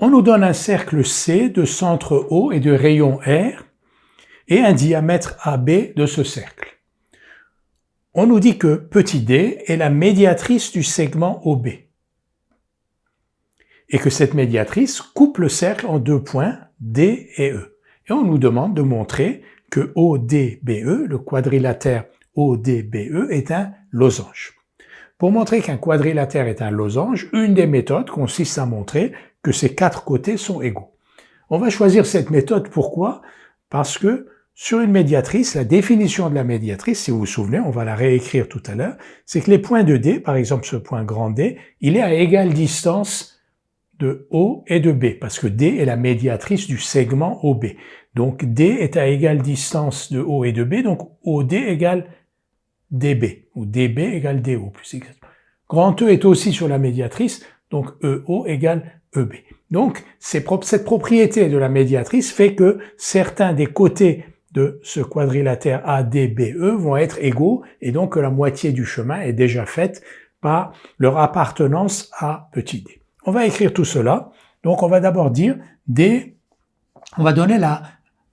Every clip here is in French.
On nous donne un cercle C de centre O et de rayon R et un diamètre AB de ce cercle. On nous dit que petit d est la médiatrice du segment OB et que cette médiatrice coupe le cercle en deux points D et E. Et on nous demande de montrer que ODBE, le quadrilatère ODBE, est un losange. Pour montrer qu'un quadrilatère est un losange, une des méthodes consiste à montrer que ses quatre côtés sont égaux. On va choisir cette méthode, pourquoi? Parce que sur une médiatrice, la définition de la médiatrice, si vous vous souvenez, on va la réécrire tout à l'heure, c'est que les points de D, par exemple ce point grand D, il est à égale distance de O et de B, parce que D est la médiatrice du segment OB. Donc D est à égale distance de O et de B, donc OD égale DB, ou DB égale DO plus exactement. Grand E est aussi sur la médiatrice, donc EO égale EB. Donc cette propriété de la médiatrice fait que certains des côtés de ce quadrilatère ADBE vont être égaux, et donc que la moitié du chemin est déjà faite par leur appartenance à petit d. On va écrire tout cela. Donc on va d'abord dire D, on va donner la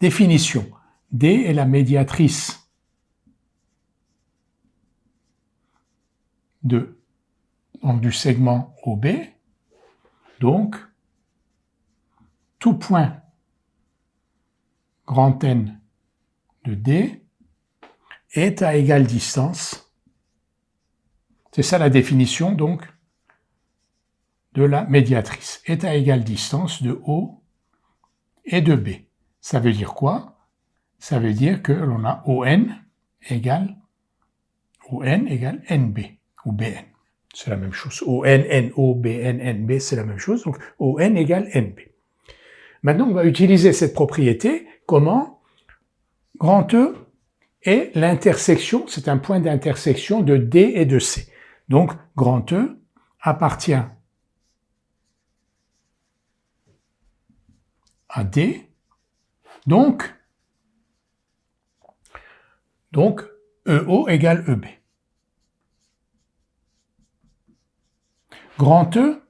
définition. D est la médiatrice du segment OB. Donc tout point grand N de D est à égale distance. C'est ça la définition donc de la médiatrice, est à égale distance de O et de B. Ça veut dire quoi? Ça veut dire que l'on a ON égale NB ou BN. C'est la même chose. ON, NO, BN, NB, c'est la même chose. Donc ON égale NB. Maintenant, on va utiliser cette propriété. Comment? Grand E est l'intersection, c'est un point d'intersection de D et de C. Donc grand E appartient à D, donc EO égale EB. Grand E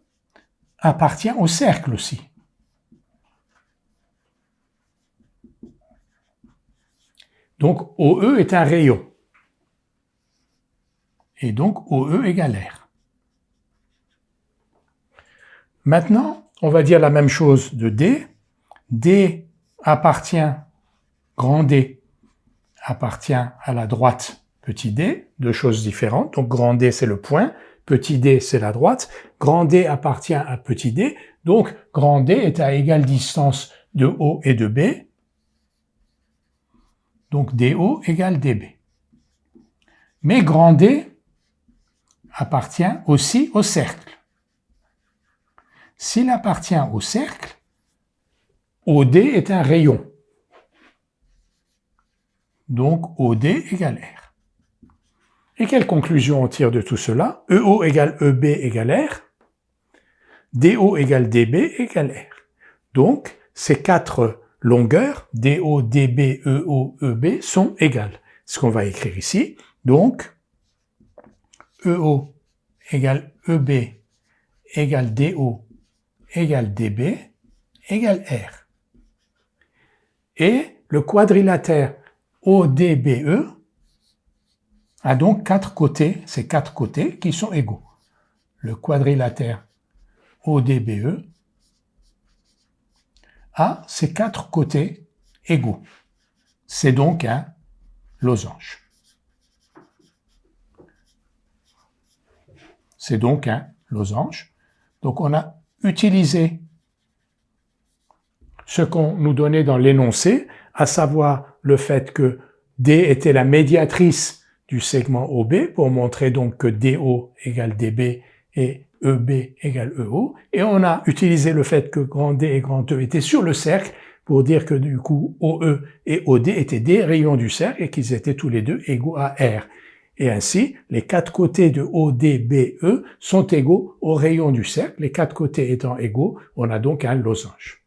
appartient au cercle aussi. Donc OE est un rayon. Et donc OE égale R. Maintenant, on va dire la même chose de D. D appartient, grand D appartient à la droite petit d, deux choses différentes. Donc grand D c'est le point, petit d c'est la droite. Grand D appartient à petit d, donc grand D est à égale distance de O et de B. Donc DO égale DB. Mais grand D appartient aussi au cercle. S'il appartient au cercle, OD est un rayon. Donc OD égale R. Et quelle conclusion on tire de tout cela? EO égale EB égale R. DO égale DB égale R. Donc ces quatre longueurs, DO, DB, EO, EB, sont égales. Ce qu'on va écrire ici. Donc EO égale EB égale DO égale DB égale R. Et le quadrilatère ODBE a donc quatre côtés, ces quatre côtés qui sont égaux. Le quadrilatère ODBE a ces quatre côtés égaux. C'est donc un losange. C'est donc un losange. Donc on a utilisé ce qu'on nous donnait dans l'énoncé, à savoir le fait que D était la médiatrice du segment OB, pour montrer donc que DO égale DB et EB égale EO, et on a utilisé le fait que grand D et grand E étaient sur le cercle, pour dire que du coup OE et OD étaient des rayons du cercle et qu'ils étaient tous les deux égaux à R. Et ainsi, les quatre côtés de ODBE sont égaux aux rayons du cercle, les quatre côtés étant égaux, on a donc un losange.